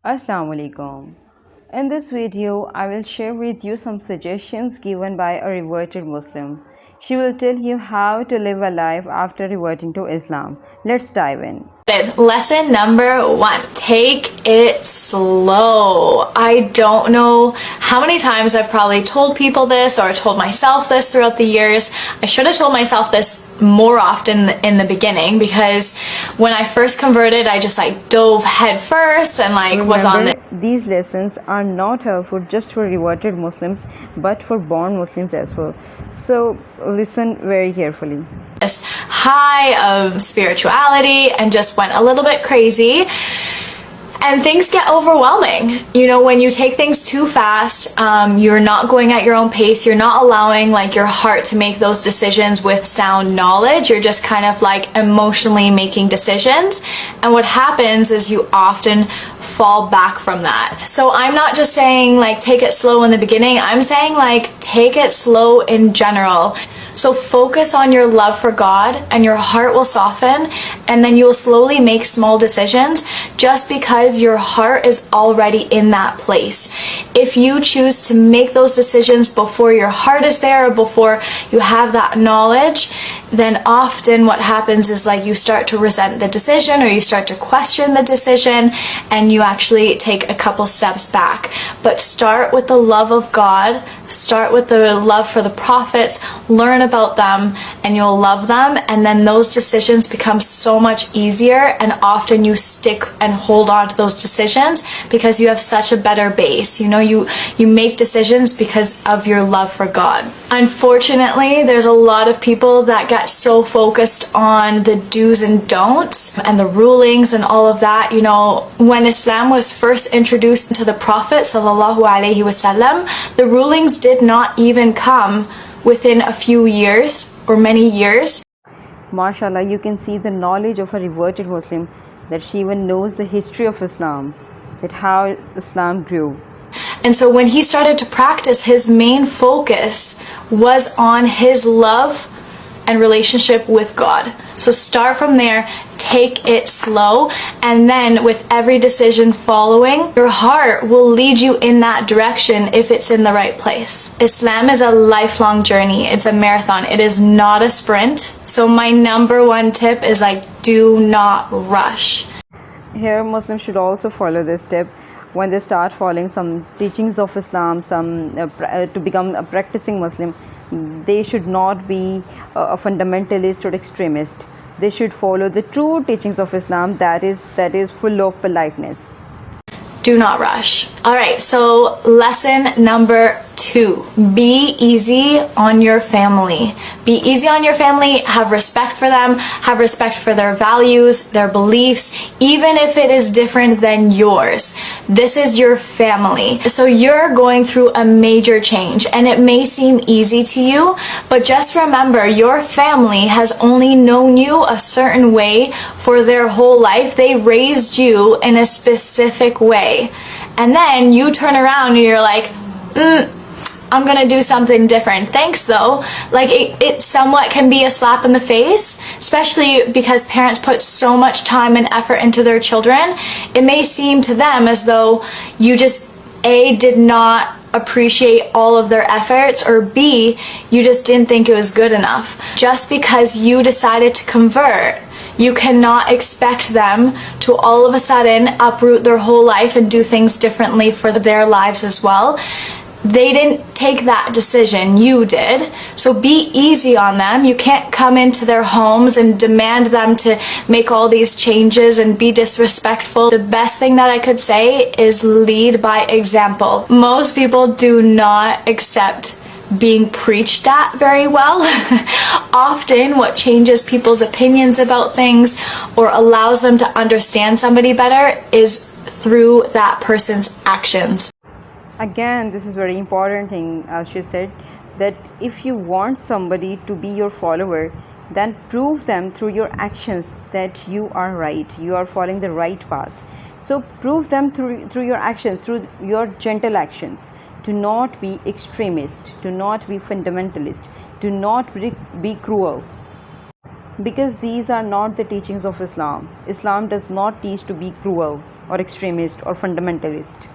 Assalamu alaikum. In this video, I will share with you some suggestions given by a reverted Muslim. She will tell you how to live a life after reverting to Islam. Let's dive in. Lesson number 1, take it slow. I don't know how many times I've probably told people this or told myself this throughout the years. I should have told myself this more often in the beginning, because when I first converted, I just dove head first and was on the These lessons are not helpful just for reverted Muslims but for born Muslims as well. So listen very carefully. this high of spirituality and just went a little bit crazy. And things get overwhelming. You know, when you take things too fast, you're not going at your own pace. You're not allowing your heart to make those decisions with sound knowledge. You're just kind of emotionally making decisions. And what happens is you often fall back from that. So I'm not just saying take it slow in the beginning. I'm saying take it slow in general. So focus on your love for God and your heart will soften, and then you will slowly make small decisions just because your heart is already in that place. If you choose to make those decisions before your heart is there or before you have that knowledge, then often what happens is you start to resent the decision or you start to question the decision and you actually take a couple steps back. But start with the love of God, start with the love for the prophets, learn about them and you'll love them, and then those decisions become so much easier, and often you stick and hold on to those decisions because you have such a better base. You know, you make decisions because of your love for God. Unfortunately, there's a lot of people that get so focused on the do's and don'ts and the rulings and all of that. You know, when Islam was first introduced to the Prophet sallallahu alaihi wasallam, the rulings did not even come within a few years or many years. MashaAllah, you can see the knowledge of a reverted Muslim, that she even knows the history of Islam, that how Islam grew. And so when he started to practice, his main focus was on his love and relationship with God. So start from there, take it slow, and then with every decision following, your heart will lead you in that direction if it's in the right place. Islam is a lifelong journey. It's a marathon. It is not a sprint. So my number 1 tip is do not rush. Here Muslims should also follow this tip. When they start following some teachings of Islam, to become a practicing Muslim, they should not be a fundamentalist or extremist. They should follow the true teachings of Islam that is full of politeness. Do not rush. Alright, so lesson number 2, be easy on your family. Be easy on your family, have respect for them, have respect for their values, their beliefs, even if it is different than yours. This is your family. So you're going through a major change and it may seem easy to you, but just remember, your family has only known you a certain way for their whole life. They raised you in a specific way. And then you turn around and you're like, I'm gonna do something different. Thanks though. It somewhat can be a slap in the face, especially because parents put so much time and effort into their children. It may seem to them as though you just did not appreciate all of their efforts, or B, you just didn't think it was good enough. Just because you decided to convert, you cannot expect them to all of a sudden uproot their whole life and do things differently for their lives as well. They didn't take that decision, you did. So be easy on them. You can't come into their homes and demand them to make all these changes and be disrespectful. The best thing that I could say is lead by example. Most people do not accept being preached at very well. Often what changes people's opinions about things or allows them to understand somebody better is through that person's actions. Again, this is very important thing, as she said, that if you want somebody to be your follower, then prove them through your actions that you are right, you are following the right path. So prove them through your actions, through your gentle actions. Do not be extremist, do not be fundamentalist, do not be cruel. Because these are not the teachings of Islam. Islam does not teach to be cruel. or extremist or fundamentalist.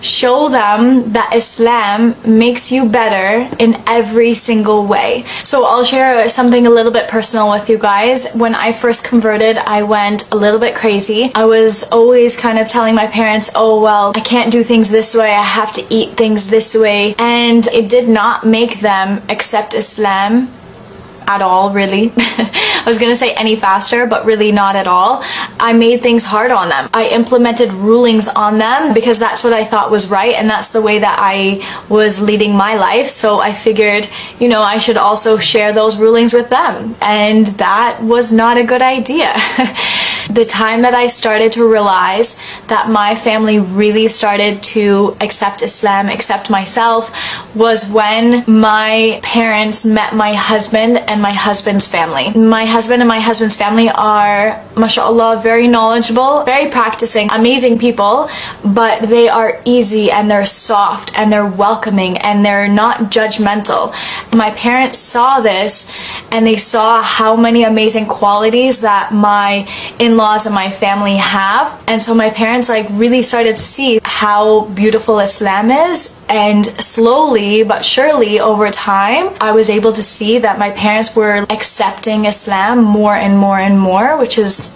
Show them that Islam makes you better in every single way. So I'll share something a little bit personal with you guys. When I first converted, I went a little bit crazy. I was always kind of telling my parents, oh well, I can't do things this way, I have to eat things this way. And it did not make them accept Islam at all, really. I was gonna say any faster, but really not at all. I made things hard on them. I implemented rulings on them because that's what I thought was right, and that's the way that I was leading my life. So I figured, you know, I should also share those rulings with them, and that was not a good idea. The time that I started to realize that my family really started to accept Islam, accept myself, was when my parents met my husband and my husband's family. My husband and my husband's family are, mashallah, very knowledgeable, very practicing, amazing people, but they are easy and they're soft and they're welcoming and they're not judgmental. My parents saw this and they saw how many amazing qualities that my in-laws and my family have, and so my parents like really started to see how beautiful Islam is. And slowly but surely over time, I was able to see that my parents were accepting Islam more and more and more, which is,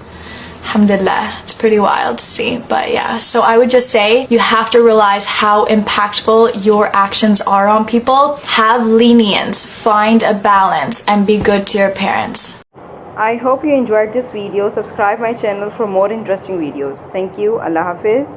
alhamdulillah, it's pretty wild to see. But yeah, so I would just say you have to realize how impactful your actions are on people. Have lenience, find a balance, and be good to your parents. I hope you enjoyed this video. Subscribe my channel for more interesting videos. Thank you. Allah Hafiz.